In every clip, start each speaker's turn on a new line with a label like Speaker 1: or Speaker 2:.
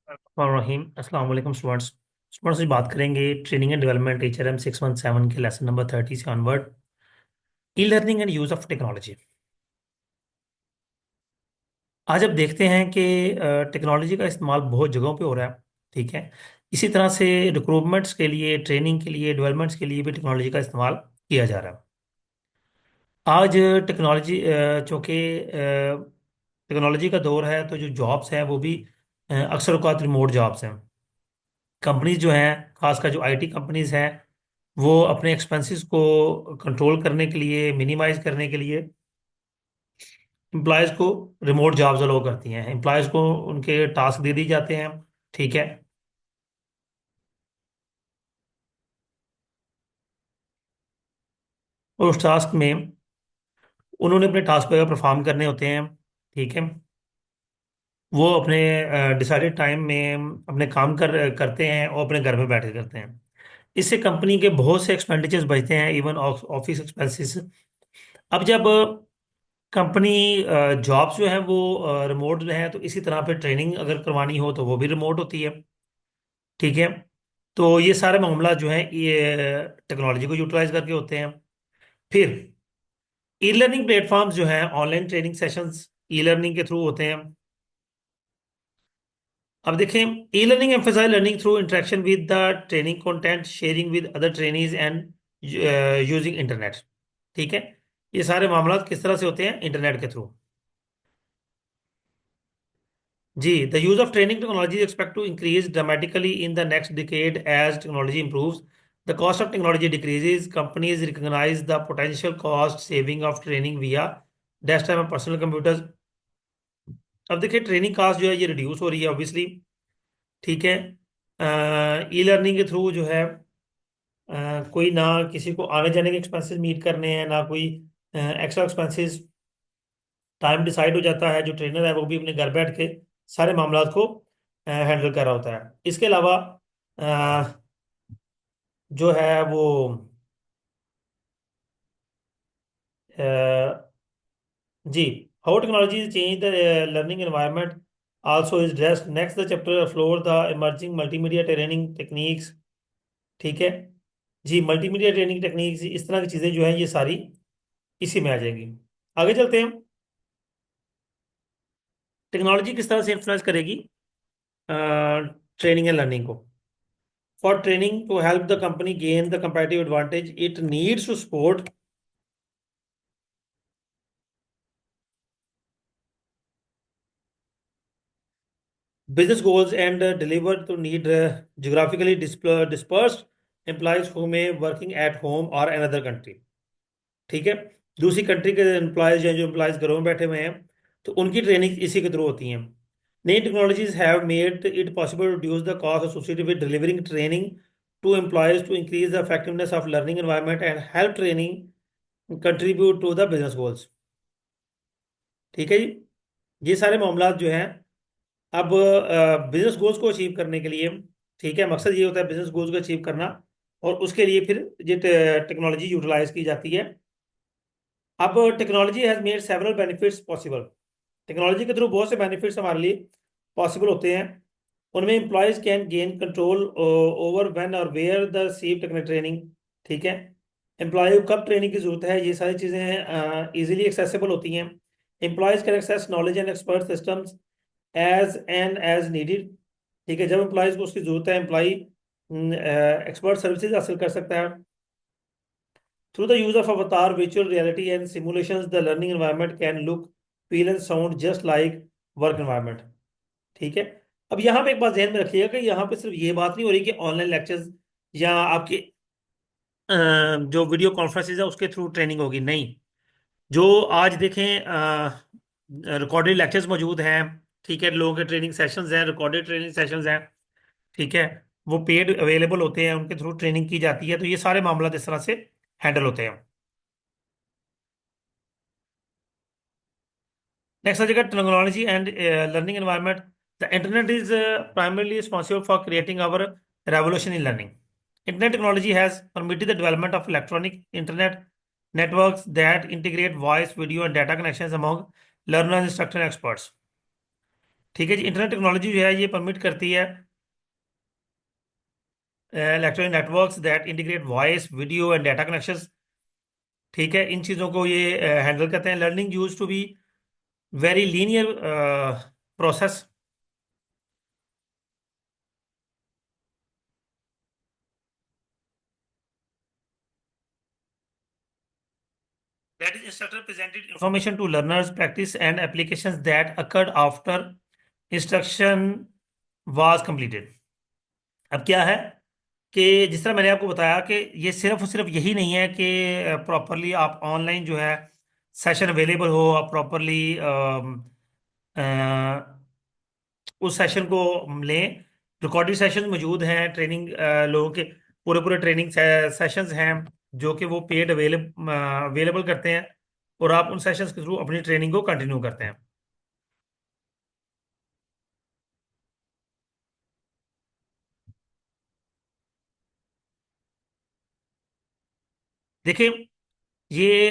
Speaker 1: रहीम अस्सलाम वालेकुम students. Students आज बात करेंगे ट्रेनिंग एंड डेवलपमेंट HRM 617 के लेसन नंबर 30 से onward e learning and use of technology. आज अब देखते हैं कि टेक्नोलॉजी का इस्तेमाल बहुत जगहों पे हो रहा है। ठीक है। इसी तरह से रिक्रूटमेंट्स के लिए, ट्रेनिंग के लिए, डेवलपमेंट्स के लिए भी टेक्नोलॉजी का इस्तेमाल किया जा रहा है। आज टेक्नोलॉजी चूँकि टेक्नोलॉजी का दौर है, तो जो जॉब्स हैं वो भी अक्सर औक़ात रिमोट जॉब्स हैं। कंपनीज जो हैं, खासकर जो IT कंपनीज हैं, वो अपने एक्सपेंसेस को कंट्रोल करने के लिए, मिनिमाइज करने के लिए एम्प्लॉयज़ को रिमोट जॉब्स अलाउ करती हैं। एम्प्लॉयज़ को उनके टास्क दे दी जाते हैं। ठीक है। और उस टास्क में उन्होंने अपने टास्क वगैरह परफॉर्म करने होते हैं। ठीक है। वो अपने डिसाइडेड टाइम में अपने काम करते हैं और अपने घर में बैठ के करते हैं। इससे कंपनी के बहुत से एक्सपेंडिचर्स बचते हैं, इवन ऑफिस एक्सपेंसेस। अब जब कंपनी जॉब्स जो है वो रिमोट है, तो इसी तरह पे ट्रेनिंग अगर करवानी हो तो वो भी रिमोट होती है। ठीक है। तो ये सारे मामला जो है ये टेक्नोलॉजी को यूटिलाइज करके होते हैं। फिर ई लर्निंग प्लेटफॉर्म्स जो हैं, online training sessions e learning के थ्रू होते हैं। अब देखें, e learning emphasize learning through interaction with the training content, sharing with other trainees and using internet. ठीक है। ये सारे मामला किस तरह से होते हैं? इंटरनेट के थ्रू। जी, the use of training technology expect to increase dramatically in the next decade as technology improves. The cost of technology decreases. Companies recognize the potential cost saving of training via desktop and personal computers. अब देखिए, training cast जो है ये reduce हो रही है obviously. ठीक है। ई लर्निंग के थ्रू जो है कोई ना किसी को आने जाने के एक्सपेंसेस मीट करने हैं, ना कोई एक्स्ट्रा एक्सपेंसेस। टाइम डिसाइड हो जाता है, जो ट्रेनर है वो भी अपने घर बैठ के सारे मामला को हैंडल कर रहा होता है। इसके अलावा अ, जो है वो अ, जी, how technology change the learning environment also is addressed next the chapter floor the emerging multimedia training techniques. ठीक है। जी, मल्टीमीडिया ट्रेनिंग टेक्निक्स, इस तरह की चीज़ें जो हैं ये सारी इसी में आ जाएंगी। आगे चलते हैं। टेक्नोलॉजी किस तरह से इन्फ्लुएंस करेगी ट्रेनिंग एंड लर्निंग को? For training to help the company gain the competitive advantage, it needs to support business goals and deliver to need geographically dispersed employees who may working at home or another country. ठीक है। दूसरी country के employees हैं, जो employees घरों में बैठे हुए हैं, तो उनकी ट्रेनिंग इसी के थ्रू होती हैं। नई technologies have made it possible to reduce the cost associated with delivering training to employees to increase the effectiveness of learning environment and help training contribute to the business goals. ठीक है जी। ये सारे मामला जो हैं, अब बिजनेस गोल्स को achieve करने के लिए, ठीक है, मकसद ये होता है बिजनेस गोल्स को अचीव करना, और उसके लिए फिर ये टेक्नोलॉजी यूटिलाइज की जाती है। अब technology has made several benefits possible. Technology के थ्रू बहुत से बेनिफिट्स हमारे लिए पॉसिबल होते हैं। उनमें employees can gain control over when और where they receive technical training. ठीक है। एम्प्लॉय को कब ट्रेनिंग की जरूरत है, ये सारी चीज़ें इजीली एक्सेसिबल होती हैं। Employees can access knowledge and expert systems as needed. ठीक है। जब एम्प्लॉयज़ को उसकी जरूरत है, एम्प्लॉय एक्सपर्ट सर्विसेज हासिल कर सकता है। थ्रू द यूज ऑफ अवतार, virtual reality and simulations, the learning environment can look, feel and sound just like work environment. ठीक है। अब यहाँ पे एक बात ध्यान में रखिएगा कि यहाँ पे सिर्फ ये बात नहीं हो रही कि ऑनलाइन लेक्चर्स या आपके जो वीडियो कॉन्फ्रेंसेज है उसके थ्रू ट्रेनिंग होगी, नहीं। जो आज देखें, रिकॉर्डेड लेक्चर्स मौजूद हैं। ठीक है। लोगों के ट्रेनिंग सेशंस हैं, रिकॉर्डेड ट्रेनिंग सेशंस हैं। ठीक है। वो पेड अवेलेबल होते हैं, उनके थ्रू ट्रेनिंग की जाती है। तो ये सारे मामला इस तरह से हैंडल होते हैं। नेक्स्ट आ जाएगा technology and learning environment. The internet is primarily responsible for creating our revolution in learning. Internet technology has permitted the development of electronic internet networks that integrate voice, video, and data connections among learners, instructors, and experts. ठीक है जी। Internet technology जो है ये permit करती है electronic networks that integrate voice video and data connections. ठीक है, इन चीज़ों को ये हैंडल करते हैं। Learning use to be very linear process that is instructor presented information to learners practice and applications that occurred after instruction was completed। अब क्या है कि जिस तरह मैंने आपको बताया कि ये सिर्फ और सिर्फ यही नहीं है कि प्रॉपरली आप ऑनलाइन जो है सेशन अवेलेबल हो, आप प्रॉपरली उस सेशन को लें। रिकॉर्डेड सेशन मौजूद हैं, ट्रेनिंग लोगों के पूरे पूरे ट्रेनिंग सेशंस हैं जो कि वो पेड अवेलेबल करते हैं, और आप उन सेशंस के थ्रू अपनी ट्रेनिंग को कंटिन्यू करते हैं। देखिए, ये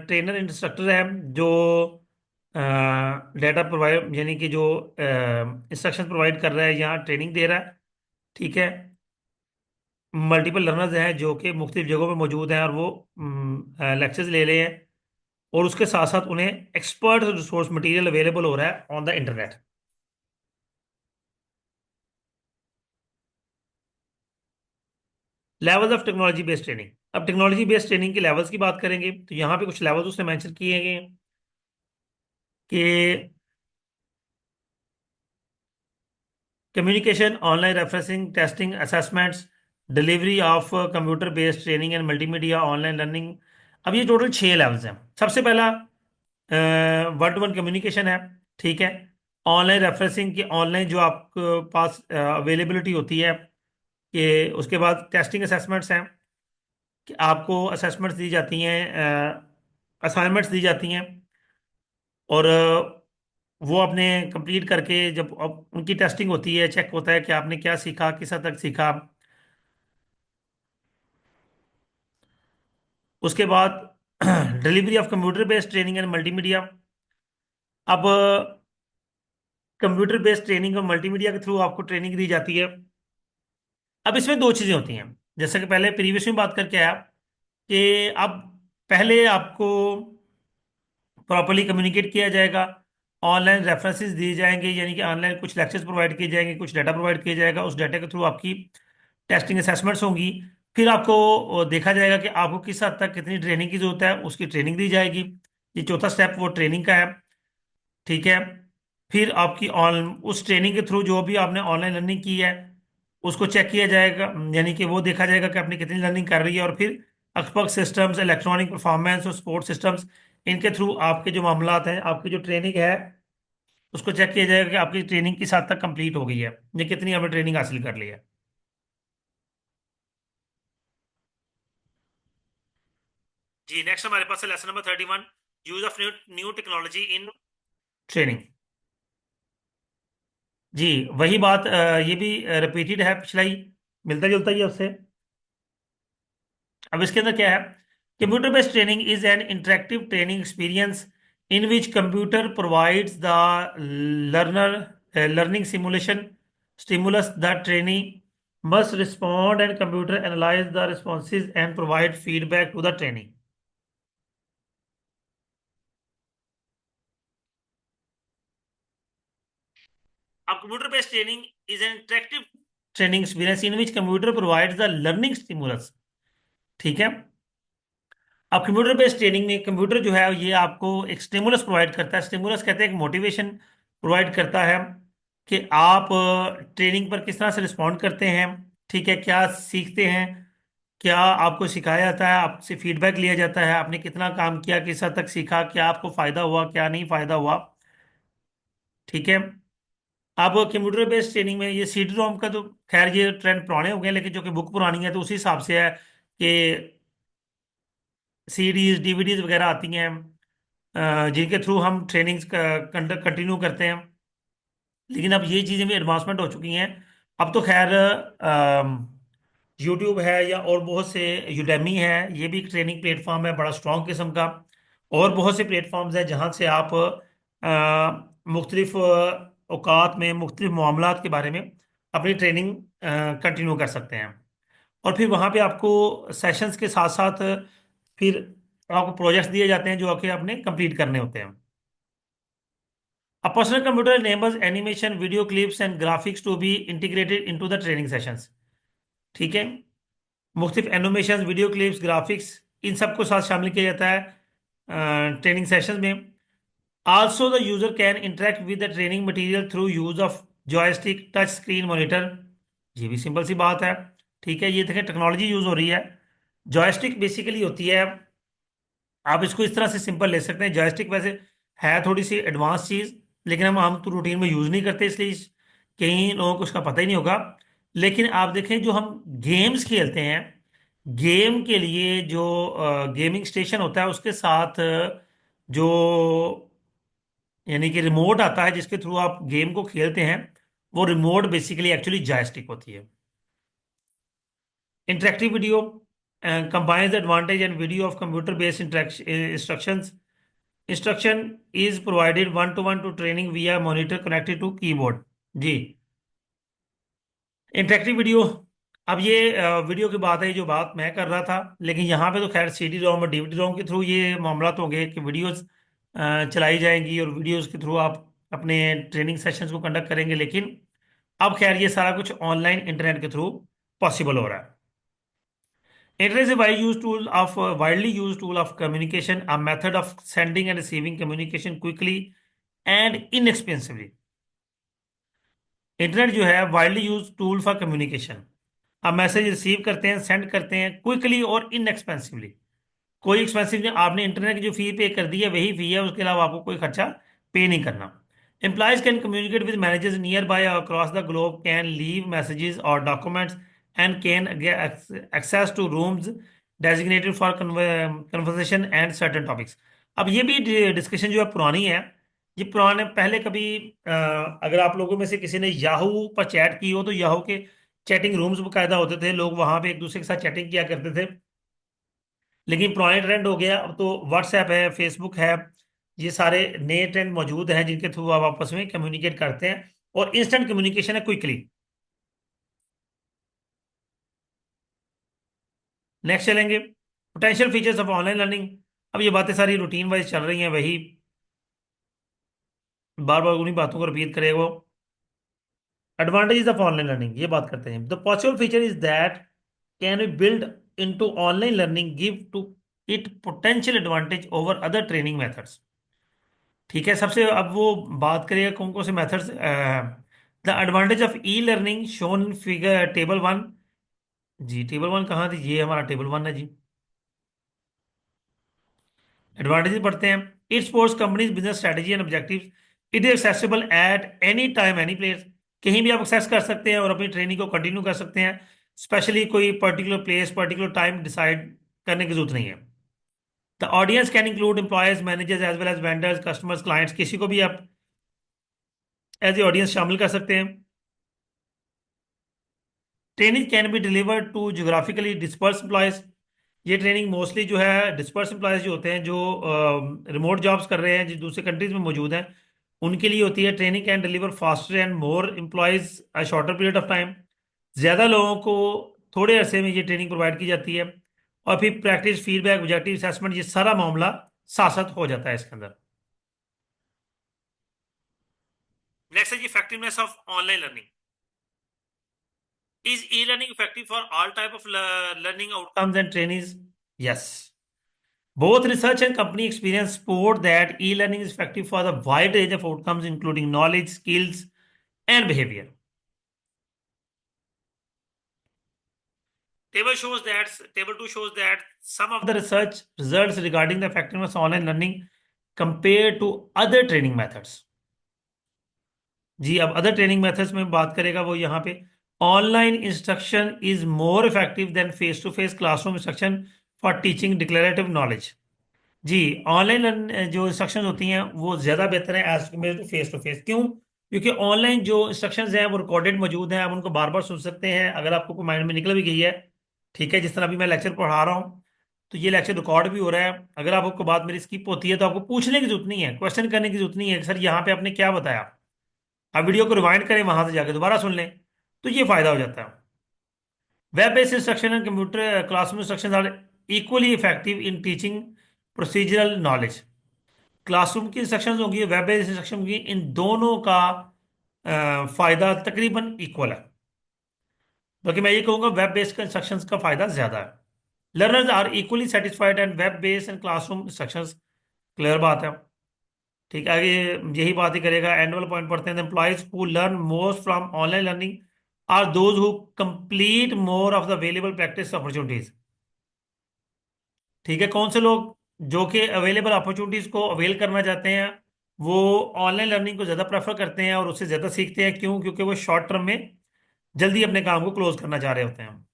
Speaker 1: ट्रेनर इंस्ट्रक्टर है जो डेटा प्रोवाइड यानी कि जो इंस्ट्रक्शन प्रोवाइड कर रहा है या ट्रेनिंग दे रहा है। ठीक है, मल्टीपल लर्नर्स हैं जो कि मुख्तलिफ जगहों पे मौजूद हैं और वो लेक्चर्स ले रहे हैं, और उसके साथ साथ उन्हें एक्सपर्ट रिसोर्स मटेरियल अवेलेबल हो रहा है on the internet. Levels of technology based training. अब टेक्नोलॉजी बेस्ड ट्रेनिंग के लेवल्स की बात करेंगे तो यहाँ पे कुछ लेवल्स उसने मेंशन किए गए हैं कि communication, online referencing, testing, assessments, delivery of computer based training and multimedia online learning. अब ये टोटल 6 लेवल्स हैं। सबसे पहला वन टू वन कम्युनिकेशन है। ठीक है, ऑनलाइन रेफरेंसिंग की ऑनलाइन जो आपके पास अवेलेबिलिटी होती है, कि उसके बाद टेस्टिंग असेसमेंट्स हैं कि आपको असेसमेंट्स दी जाती हैं, असाइनमेंट्स दी जाती हैं, और वो आपने कंप्लीट करके जब अब उनकी टेस्टिंग होती है, चेक होता है कि आपने क्या सीखा, किस हद तक सीखा। उसके बाद delivery of computer based training and multimedia. अब कंप्यूटर बेस्ड ट्रेनिंग और मल्टीमीडिया के थ्रू आपको ट्रेनिंग दी जाती है। अब इसमें दो चीज़ें होती हैं, जैसे कि पहले प्रीवियस में बात करके आया कि अब पहले आपको प्रॉपरली कम्युनिकेट किया जाएगा, ऑनलाइन रेफरेंसेस दिए जाएंगे, यानी कि ऑनलाइन कुछ लेक्चर्स प्रोवाइड किए जाएंगे, कुछ डाटा प्रोवाइड किया जाएगा, उस डाटा के थ्रू आपकी टेस्टिंग असेसमेंट्स होंगी। फिर आपको देखा जाएगा कि आपको किस हद तक कितनी ट्रेनिंग की जरूरत है, उसकी ट्रेनिंग दी जाएगी। ये चौथा स्टेप वो ट्रेनिंग का है। ठीक है, फिर आपकी ऑन उस ट्रेनिंग के थ्रू जो भी आपने ऑनलाइन लर्निंग की है उसको चेक किया जाएगा, यानी कि वो देखा जाएगा कि आपने कितनी लर्निंग कर रही है, और फिर अक्सपर्ट सिस्टम्स, इलेक्ट्रॉनिक परफॉर्मेंस और सपोर्ट सिस्टम्स, इनके थ्रू आपके जो मामलात हैं, आपकी जो ट्रेनिंग है, उसको चेक किया जाएगा कि आपकी ट्रेनिंग किस हद तक कंप्लीट हो गई है, या कितनी आपने ट्रेनिंग हासिल कर ली है। जी, नेक्स्ट हमारे पास है lesson number 31, use of new new technology in training. जी, वही बात, ये भी रिपीटेड है, पिछला ही मिलता जुलता ही है उससे। अब इसके अंदर क्या है, computer based training is an interactive training experience in which computer provides the learner learning simulation stimulus the training must respond and computer analyze the responses and provide feedback to the training। अब computer based training is an interactive training experience in which computer provides the learning stimulus. ठीक है, अब computer based training में computer जो है ये आपको एक स्टिमुलस प्रोवाइड करता है। स्टिमुलस कहते हैं एक मोटिवेशन प्रोवाइड करता है कि आप ट्रेनिंग पर किस तरह से रिस्पॉन्ड करते हैं। ठीक है, क्या सीखते हैं, क्या आपको सिखाया जाता है, आपसे फीडबैक लिया जाता है, आपने कितना काम किया, किस हद तक सीखा, क्या आपको फायदा हुआ, क्या नहीं फायदा हुआ। ठीक है, अब कंप्यूटर बेस्ड ट्रेनिंग में ये सीडी रोम का तो खैर ये ट्रेंड पुराने हो गए, लेकिन जो कि बुक पुरानी है तो उसी हिसाब से है कि सीडीज डीवीडीज वगैरह आती हैं, जिनके थ्रू हम ट्रेनिंग्स कंटिन्यू करते हैं। लेकिन अब ये चीज़ें भी एडवांसमेंट हो चुकी हैं। अब तो खैर यूट्यूब है या और बहुत से, यूडेमी है, ये भी एक ट्रेनिंग प्लेटफॉर्म है बड़ा स्ट्रॉन्ग किस्म का। और बहुत से प्लेटफॉर्म्स हैं जहाँ से आप मुख्तलिफ औकात में मुख्तलिफ मामलात के बारे में अपनी ट्रेनिंग कंटिन्यू कर सकते हैं। और फिर वहाँ पे आपको सेशंस के साथ साथ फिर आपको प्रोजेक्ट्स दिए जाते हैं जो आपके आपने कंप्लीट करने होते हैं। A personal computer enables animation, video clips and graphics to be integrated into the training sessions। ठीक है, मुख्तलिफ एनिमेशन, वीडियो क्लिप्स, ग्राफिक्स, इन सबको साथ शामिल किया जाता है ट्रेनिंग सेशन में। Also the user can interact with the training material through use of joystick, touch screen monitor. ये भी सिंपल सी बात है। ठीक है, ये देखें टेक्नोलॉजी यूज हो रही है। जॉयस्टिक बेसिकली होती है, आप इसको इस तरह से सिंपल ले सकते हैं। जॉयस्टिक वैसे है थोड़ी सी एडवांस चीज, लेकिन हम तो रूटीन में यूज नहीं करते, इसलिए कई लोगों को उसका पता ही नहीं होगा। लेकिन आप देखें जो हम गेम्स खेलते हैं, गेम के लिए जो गेमिंग स्टेशन होता है उसके साथ जो यानी कि रिमोट आता है जिसके थ्रू आप गेम को खेलते हैं, वो रिमोट बेसिकली एक्चुअली जॉयस्टिक होती है। Interactive video combines the advantage and video of computer-based instructions. Instruction is provided one to training via monitor connected to keyboard। जी, इंटरेक्टिव वीडियो। अब ये वीडियो की बात है जो बात मैं कर रहा था, लेकिन यहाँ पे तो खैर सीडी रोम और डीवीडी रोम के थ्रू ये मामला तो होंगे कि वीडियोस चलाई जाएंगी और वीडियोस के थ्रू आप अपने ट्रेनिंग सेशंस को कंडक्ट करेंगे। लेकिन अब खैर ये सारा कुछ ऑनलाइन इंटरनेट के थ्रू पॉसिबल हो रहा है। It is a widely used tool of communication, a method of sending and receiving communication quickly and inexpensively। Internet जो है widely use tool for communication. आप मैसेज रिसीव करते हैं, सेंड करते हैं क्विकली और इनएक्सपेंसिवली। कोई एक्सपेंसिव नहीं, आपने इंटरनेट की जो फी पे कर दी है वही फी है, उसके अलावा आपको कोई खर्चा पे नहीं करना। Employees can communicate with managers nearby across the globe, can leave messages और documents and can access to rooms designated for conversation and certain topics. अब ये भी डिस्कशन जो है पुरानी है। ये पुराने पहले कभी अगर आप लोगों में से किसी ने याहू पर चैट की हो तो याहू के चैटिंग रूम्स बकायदा होते थे, लोग वहां पे एक दूसरे के साथ चैटिंग किया करते थे। लेकिन पुराने ट्रेंड हो गया, अब तो व्हाट्सएप है, फेसबुक है, ये सारे नए ट्रेंड मौजूद हैं जिनके थ्रू आप आपस में कम्युनिकेट करते हैं और इंस्टेंट कम्युनिकेशन है क्विकली। नेक्स्ट चलेंगे, potential features of online learning. अब ये बातें सारी रूटीन वाइज चल रही हैं, वही बार बार उन्हीं बातों को रिपीट करेगा वो। एडवांटेजेस ऑफ ऑनलाइन लर्निंग ये बात करते हैं। The possible feature is that can be build into online learning give to it potential advantage over other training methods. ठीक है, सबसे अब वो बात करेगा कौन कौन से methods. The advantage of e learning shown figure table one. जी टेबल वन कहाँ थी, ये हमारा टेबल वन है जी। एडवांटेजेस पढ़ते हैं। It supports companies business strategy and objectives. It is accessible at any time any place. कहीं भी आप एक्सेस कर सकते हैं और अपनी ट्रेनिंग को कंटिन्यू कर सकते हैं। स्पेशली कोई particular place particular time decide करने की जरूरत नहीं है। The audience can include employees, managers as well as vendors, customers, clients, किसी को भी आप एज ए ऑडियंस शामिल कर सकते हैं। Training can be delivered to geographically disperse employees. ये ट्रेनिंग मोस्टली जो है डिस्पर्स एम्प्लॉयज जो होते हैं, जो रिमोट जॉब्स कर रहे हैं, जो दूसरे कंट्रीज में मौजूद हैं, उनके लिए होती है। Training can deliver faster and more employees a shorter period of time. ज़्यादा लोगों को थोड़े अरसे में ये ट्रेनिंग प्रोवाइड की जाती है। और फिर प्रैक्टिस, फीडबैक, ऑब्जेक्टिव असेसमेंट, ये सारा मामला साथ साथ हो जाता है इसके अंदर। नेक्स्ट है जी effectiveness of online learning. Is e-learning effective for all type of learning outcomes and trainees? Yes. Both research and company experience support that e-learning is effective for the wide range of outcomes, including knowledge, skills, and behavior. Table 2 shows that some of the research results regarding the effectiveness of online learning compared to other training methods. जी, अब other training methods में बात करेगा वो यहाँ पे। Online instruction is more effective than face to face classroom instruction for teaching declarative knowledge. जी, online जो instruction होती हैं वो ज़्यादा बेहतर है एज कम्पेयर टू फेस। क्यों? क्योंकि ऑनलाइन जो इंस्ट्रक्शंस हैं वो रिकॉर्डेड मौजूद हैं, आप उनको बार बार सुन सकते हैं। अगर आपको कोई माइंड में निकल भी गई है, ठीक है, जिस तरह अभी मैं लेक्चर पढ़ा रहा हूँ तो ये लेक्चर रिकॉर्ड भी हो रहा है। अगर आपको बात मेरी स्किप होती है तो आपको पूछने की जरूरत नहीं है, क्वेश्चन करने की जरूरत नहीं है कि सर यहाँ पे आपने क्या बताया। आप वीडियो को रिवाइंड करें, वहां से जाके दोबारा सुन लें, तो ये फायदा हो जाता है। Web based instruction and computer classroom instruction are equally effective in teaching procedural knowledge. Classroom की इंस्ट्रक्शंस होंगी, वेब बेस्ड इंस्ट्रक्शन होंगी, इन दोनों का फायदा तकरीबन इक्वल है। बल्कि मैं ये कहूँगा वेब बेस्ड इंस्ट्रक्शंस का फायदा ज्यादा है। Learners are equally satisfied and web based and classroom instructions. Clear बात है। ठीक है, आगे यही बात ही करेगा। एंड वाला पॉइंट पढ़ते हैं। Employees who learn most from online learning are those who complete more of the available practice opportunities. ठीक है, कौन से लोग जो कि अवेलेबल अपॉर्चुनिटीज को अवेल करना चाहते हैं, वो ऑनलाइन लर्निंग को ज़्यादा प्रेफर करते हैं और उससे ज़्यादा सीखते हैं। क्यों? क्योंकि वो शॉर्ट टर्म में जल्दी अपने काम को क्लोज करना चाह रहे होते हैं।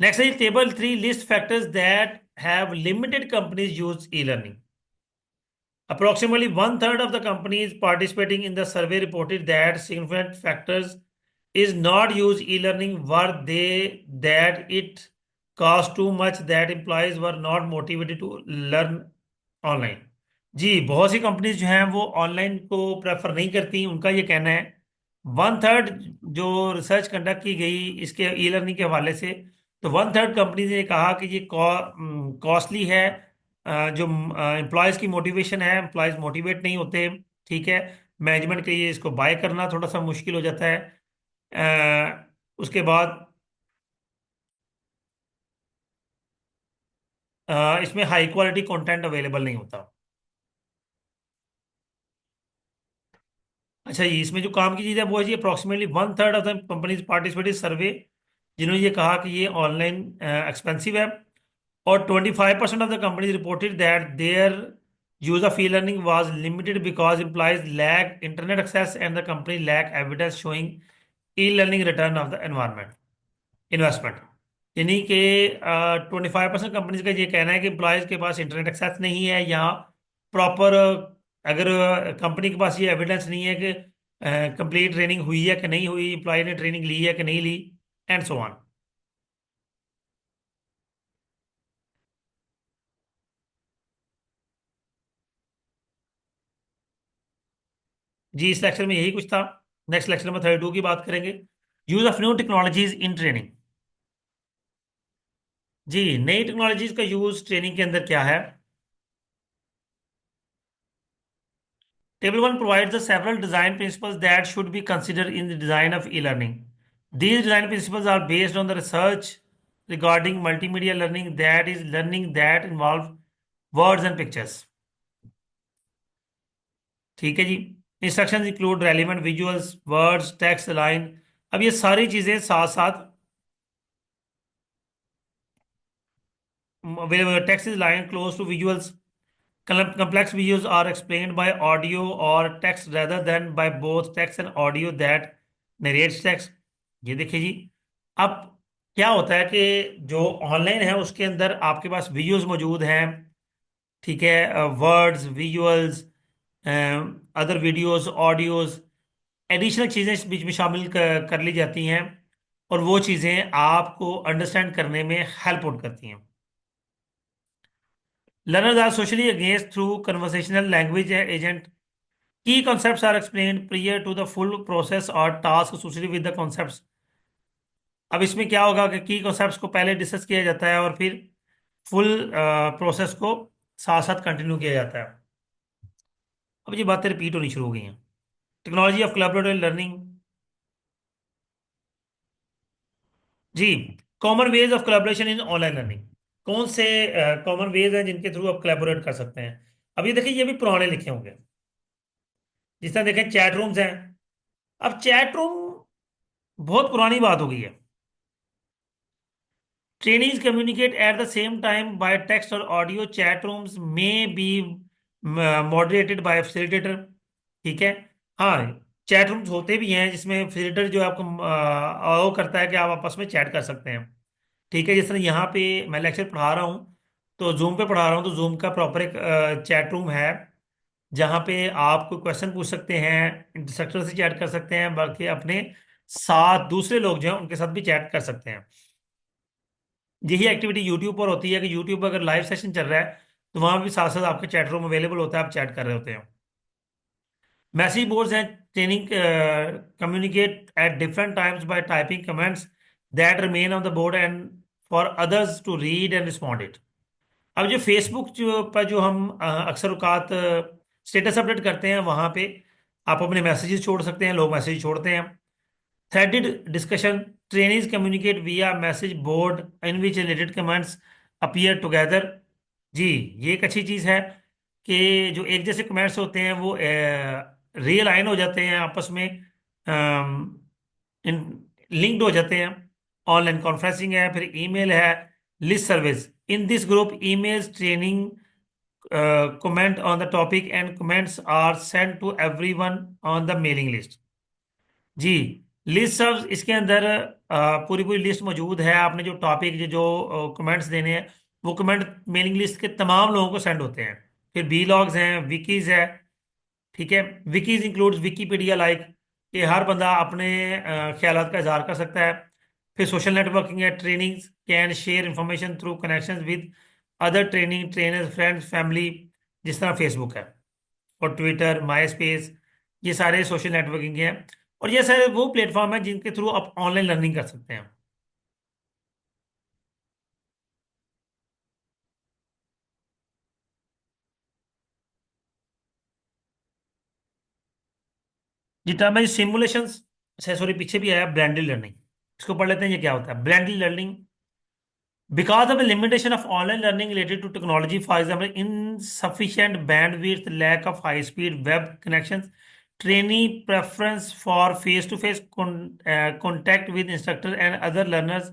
Speaker 1: नेक्स्ट है table 3 list factors that have limited companies use e learning. Approximately one third of the companies participating in the survey reported that significant factors is not use e-learning were they that it cost too much, that employees were not motivated to learn online। जी, बहुत सी companies जो हैं वो online को prefer नहीं करती, उनका ये कहना है। वन थर्ड जो रिसर्च कंडक्ट की गई इसके ई लर्निंग के हवाले से, तो वन थर्ड कंपनीज ने कहा कि ये कॉस्टली है। जो एम्प्लॉयज़ की मोटिवेशन है, एम्प्लॉयज़ मोटिवेट नहीं होते। ठीक है, मैनेजमेंट के लिए इसको बाय करना थोड़ा सा मुश्किल हो जाता है। उसके बाद इसमें हाई क्वालिटी कंटेंट अवेलेबल नहीं होता। अच्छा, ये इसमें जो काम की चीज़ है वो है जी, approximately one third of the companies participated survey, जिन्होंने ये कहा कि ये ऑनलाइन एक्सपेंसिव है। और 25% of the companies reported that their use of e-learning was limited because employees lacked internet access and the company lacked evidence showing e-learning return of the environment investment। यानी कि 25% companies का ये कहना है कि employees के पास इंटरनेट एक्सेस नहीं है, या प्रॉपर अगर कंपनी के पास ये एविडेंस नहीं है कि कंप्लीट ट्रेनिंग हुई है कि नहीं हुई, एम्प्लॉय ने ट्रेनिंग ली है कि नहीं ली, एंड सो ऑन। जी, इस लेक्चर में यही कुछ था। नेक्स्ट लेक्चर में 32 की बात करेंगे, use of new technologies in training. जी, नई टेक्नोलॉजीज का यूज ट्रेनिंग के अंदर क्या है। Table 1 provides the several design principles that should be considered in the design of e-learning. These design principles are based on the research regarding multimedia learning, that is learning that involve words and pictures। ठीक है जी। Instructions include relevant visuals, words, text, line. अब ये सारी चीजें साथ साथ, text is line close to visuals, complex visuals are explained by audio or text rather than by both text and audio that narrates text। ये देखिए जी, अब क्या होता है कि जो ऑनलाइन है उसके अंदर आपके पास विजुअल्स मौजूद हैं। ठीक है, words, visuals, other videos, audios, additional चीज़ें इस बीच में शामिल कर ली जाती हैं, और वो चीज़ें आपको अंडरस्टैंड करने में हेल्प आउट करती हैं। Learners are socially engaged through conversational language agent. Key concepts are explained prior to the full process or task associated with the concepts। अब इसमें क्या होगा कि की कॉन्सेप्ट्स को पहले डिस्कस किया जाता है और फिर फुल प्रोसेस को साथ साथ कंटिन्यू किया जाता है। अब ये बातें रिपीट होनी शुरू हो गई हैं। Technology of collaborative learning. जी, common ways of collaboration in online learning. कौन से कॉमन वेज हैं जिनके थ्रू आप कोलैबोरेट कर सकते हैं। अब ये देखिए, ये भी पुराने लिखे होंगे। जिस तरह देखें चैट रूम्स हैं। अब चैट रूम बहुत पुरानी बात हो गई है। Trainees communicate at the same time by text और ऑडियो। चैट रूम्स में बी मॉडरेटेड बाय फैसिलिटेटर। ठीक है, हाँ, चैट रूम्स होते भी हैं जिसमें फैसिलिटेटर जो है आपको अलाउ करता है कि आप आपस में चैट कर सकते हैं। ठीक है, जिस तरह यहाँ पे मैं लेक्चर पढ़ा रहा हूँ, तो जूम पे पढ़ा रहा हूँ, तो जूम का प्रॉपर एक चैट रूम है जहाँ पे आप कोई क्वेश्चन पूछ सकते हैं, इंस्ट्रक्टर से चैट कर सकते हैं, बल्कि अपने साथ दूसरे लोग जो हैं उनके साथ भी चैट कर सकते हैं। यही एक्टिविटी यूट्यूब पर होती है कि यूट्यूब पर अगर लाइव सेशन चल रहा है तो वहाँ भी साथ साथ आपके चैट रूम अवेलेबल होता है, आप चैट कर रहे होते हैं। मैसेज बोर्ड्स हैं, training communicate at different times by typing comments that remain on the board and for others to read and respond it. अब जो फेसबुक पर जो हम अक्सर औकात स्टेटस अपडेट करते हैं, वहां पे आप अपने मैसेजेस छोड़ सकते हैं, लोग मैसेज छोड़ते हैं। Threaded discussion, trainees communicate via message board in which related comments appear together. जी, ये एक अच्छी चीज़ है कि जो एक जैसे कमेंट्स होते हैं वो रियलाइन हो जाते हैं आपस में, इन लिंक्ड हो जाते हैं। ऑनलाइन कॉन्फ्रेंसिंग है, फिर ईमेल है, list service. In this group emails training comment on the topic and comments are sent to everyone on the mailing list। जी, लिस्ट सब इसके अंदर पूरी पूरी लिस्ट मौजूद है। आपने जो टॉपिक जो कमेंट्स देने हैं, वो कमेंट मेलिंग लिस्ट के तमाम लोगों को सेंड होते हैं। फिर बी लॉग्स हैं, विकीज है। ठीक है, विकीज इंक्लूड्स विकीपीडिया लाइक, कि हर बंदा अपने ख्यालात का इजहार कर सकता है। फिर सोशल नेटवर्किंग है, training can share information through connections with other training trainers friends family, जिस तरह फेसबुक है और ट्विटर माई स्पेस। ये सारे सोशल नेटवर्किंग हैं, और ये सारे वो प्लेटफॉर्म हैं जिनके थ्रू आप ऑनलाइन लर्निंग कर सकते हैं। जितना मैं सिमुलेशन से सॉरी पीछे भी आया, ब्लेंडेड लर्निंग, इसको पढ़ लेते हैं। ये क्या होता है blended learning? Because of the limitation of online learning related to technology, for example, insufficient bandwidth, lack of high-speed web connections, trainee preference for face-to-face contact with instructors and other learners,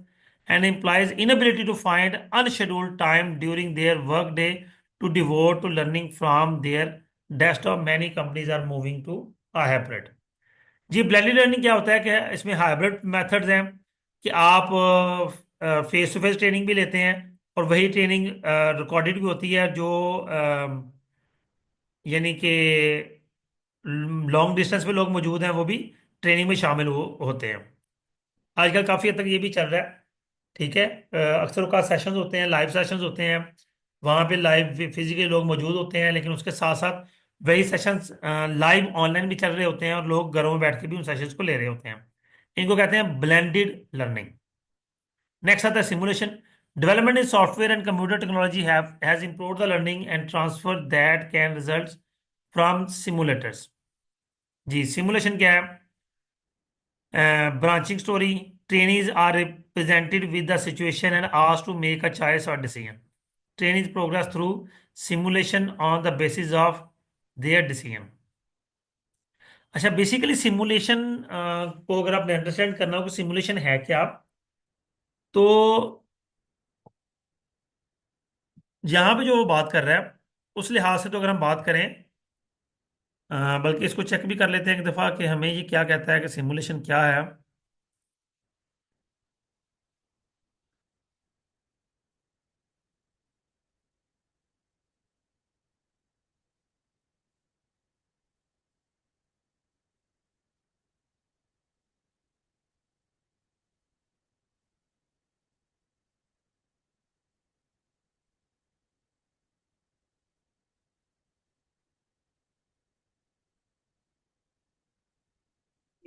Speaker 1: and implies inability to find unscheduled time during their workday to devote to learning from their desktop, many companies are moving to a hybrid। जी, blended learning क्या होता है कि इसमें hybrid methods हैं कि आप face to face training भी लेते हैं, और वही ट्रेनिंग रिकॉर्डेड भी होती है, जो यानी कि लॉन्ग डिस्टेंस पे लोग मौजूद हैं वो भी ट्रेनिंग में शामिल होते हैं। आजकल काफ़ी हद तक ये भी चल रहा है। ठीक है, अक्सर का सेशंस होते हैं, लाइव सेशंस होते हैं, वहाँ पे लाइव फिजिकली लोग मौजूद होते हैं, लेकिन उसके साथ साथ वही सेशंस लाइव ऑनलाइन भी चल रहे होते हैं, और लोग घरों में बैठ के भी उन सेशंस को ले रहे होते हैं। इनको कहते हैं ब्लेंडेड लर्निंग। नेक्स्ट आता है simulation. Development in software and computer technology has improved the learning and transfer that can result from simulators. जी, सिमुलेशन क्या है? branching story, trainees are represented with the situation and asked to make a choice or decision। Trainees progress through simulation on the basis of their decision। अच्छा, basically simulation को अगर आपने understand करना हो कि सिमुलेशन है क्या, तो यहाँ पे जो वो बात कर रहा है उस लिहाज से, तो अगर हम बात करें, बल्कि इसको चेक भी कर लेते हैं एक दफ़ा कि हमें ये क्या कहता है कि सिमुलेशन क्या है।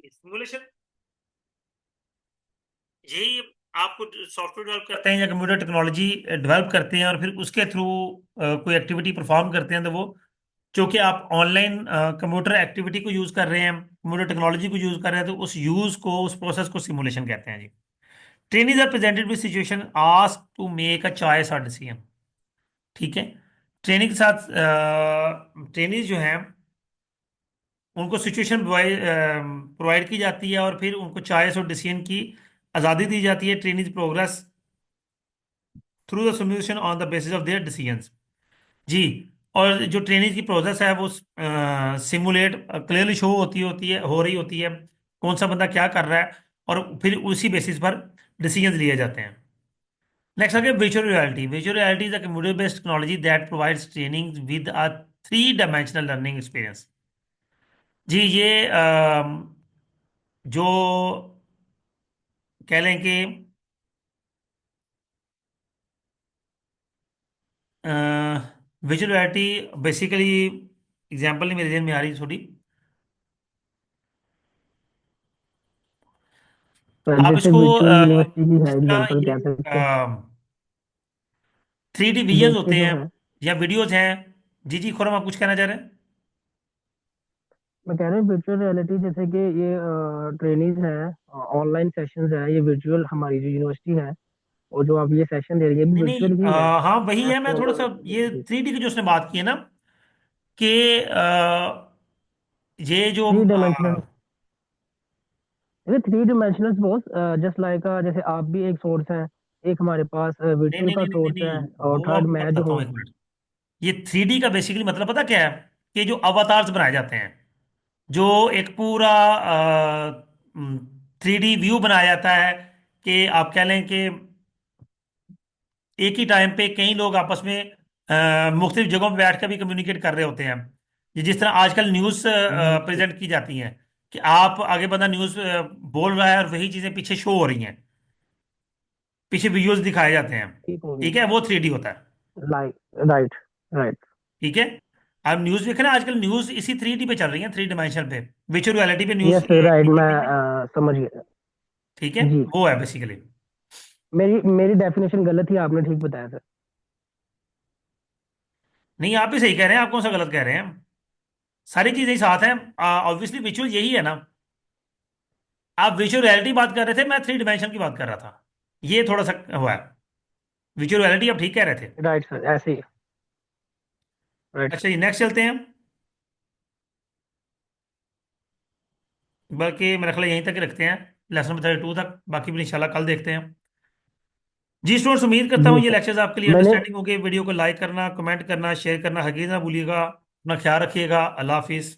Speaker 1: सिमुलेशन यही, आपको सॉफ्टवेयर डेवलप करते हैं या कंप्यूटर टेक्नोलॉजी डेवलप करते हैं, और फिर उसके थ्रू कोई एक्टिविटी परफॉर्म करते हैं, तो वो चूंकि आप ऑनलाइन कंप्यूटर एक्टिविटी को यूज कर रहे हैं, कंप्यूटर टेक्नोलॉजी को यूज कर रहे हैं, तो उस यूज को, उस प्रोसेस को सिमुलेशन कहते हैं जी। Trainees are presented with situation ask to make a choice और डिसीजन। ठीक है, ट्रेनिंग के साथ ट्रेनीज जो हैं उनको सिचुएशन प्रोवाइड की जाती है, और फिर उनको चॉइस और डिसीजन की आज़ादी दी जाती है। Trainees progress through the solution on the basis of their decisions. जी, और जो ट्रेनिंग की प्रोसेस है वो सिमुलेट क्लियरली शो होती है, हो रही होती है, कौन सा बंदा क्या कर रहा है, और फिर उसी बेसिस पर डिसीजंस लिए जाते हैं। नेक्स्ट आ गया visual reality. Visual reality is a computer based technology that provides training with a three dimensional learning experience. जी, ये जो कह लें कि विजुअल रियलिटी बेसिकली, एग्जाम्पल नहीं मेरे जहन में आ रही थोड़ी, आप
Speaker 2: जैसे
Speaker 1: इसको
Speaker 2: वर्चुअल यूनिवर्सिटी की है
Speaker 1: इसका
Speaker 2: एग्जांपल
Speaker 1: ये
Speaker 2: कह सकते हैं।
Speaker 1: 3D विजन
Speaker 2: बेस पे
Speaker 1: होते
Speaker 2: जो
Speaker 1: हैं
Speaker 2: है,
Speaker 1: या वीडियोज हैं। जी जी, खुरम, आप कुछ कहना चाह रहे हैं?
Speaker 2: मैं कह रहा हूँ वर्चुअल रियलिटी जैसे कि ये ट्रेनिंग है, ऑनलाइन सेशंस है, ये वर्चुअल हमारी जो यूनिवर्सिटी है, और जो आप ये सेशन दे रही है ये भी
Speaker 1: नहीं नहीं,
Speaker 2: वर्चुअल ही है।
Speaker 1: हाँ वही है। मैं
Speaker 2: आपको
Speaker 1: थोड़ा सा ये
Speaker 2: जी,
Speaker 1: 3D की जो उसने बात की है ना, कि ये जो
Speaker 2: 3 डायमेंशनल, थ्री डिमेंशनल बहुत, जस्ट लाइक जैसे आप भी एक सोर्स हैं, एक हमारे पास
Speaker 1: नहीं
Speaker 2: वर्चुअल
Speaker 1: नहीं
Speaker 2: का
Speaker 1: नहीं नहीं
Speaker 2: सोर्स
Speaker 1: नहीं
Speaker 2: है,
Speaker 1: नहीं,
Speaker 2: और
Speaker 1: वो
Speaker 2: थर्ड
Speaker 1: आपको मैं
Speaker 2: मैं जो
Speaker 1: बताता हूँ
Speaker 2: हूँ।
Speaker 1: एक मिनट। ये 3D का बेसिकली मतलब पता क्या है? कि जो अवतार्स बनाए जाते हैं, जो एक पूरा 3D व्यू बनाया जाता है, कि आप कह लें कि एक ही टाइम पे कई लोग आपस में मुख्तलिफ जगहों पर बैठ कर भी कम्युनिकेट कर रहे होते हैं। ये जिस तरह आजकल न्यूज़
Speaker 2: जी जी,
Speaker 1: प्रेजेंट की जाती हैं, कि आप आगे बंदा न्यूज़ बोल रहा है और वही चीज़ें पीछे शो हो रही हैं, पीछे विजुअल्स दिखाए जाते हैं।
Speaker 2: ठीक हो गया।
Speaker 1: ठीक है, वो 3D होता है।
Speaker 2: Like, right, right.
Speaker 1: ठीक है। आप न्यूज़ देखें ना, आजकल न्यूज़ इसी 3D पे चल रही है, 3 डायमेंशन पे, वर्चुअल रियलिटी पे न्यूज़
Speaker 2: यस राइट, मैं
Speaker 1: चलती है।
Speaker 2: समझ गया।
Speaker 1: ठीक है,
Speaker 2: जी,
Speaker 1: वो है बेसिकली।
Speaker 2: मेरी मेरी डेफिनेशन गलत थी, आपने ठीक बताया सर।
Speaker 1: नहीं, आप भी सही कह रहे हैं, आप कौन सा गलत कह रहे हैं। सारी चीजें ही साथ हैं। ऑब्वियसली विजुअल यही है ना। आप विजुअल रियलिटी बात कर रहे थे, मैं 3 डायमेंशन की बात कर रहा था। ये थोड़ा सा हुआ है। विजुअल रियलिटी आप ठीक कह रहे थे।
Speaker 2: राइट सर, ऐसे ही। Right sir.
Speaker 1: अच्छा जी, नेक्स्ट चलते हैं। बल्कि मेरा ख्याल है यहीं तक ही रखते हैं, लेसन नंबर 32 तक। बाकी भी इंशाल्लाह कल देखते हैं। जी स्टूडेंट्स, उम्मीद करता हूँ
Speaker 2: जी
Speaker 1: ये
Speaker 2: सर,
Speaker 1: लेक्चर्स आपके लिए
Speaker 2: मैंने
Speaker 1: अंडरस्टैंडिंग होंगे। वीडियो को लाइक करना, कमेंट करना, शेयर करना हरगिज़ ना भूलिएगा। अपना ख्याल रखिएगा। अल्लाह हाफिज़।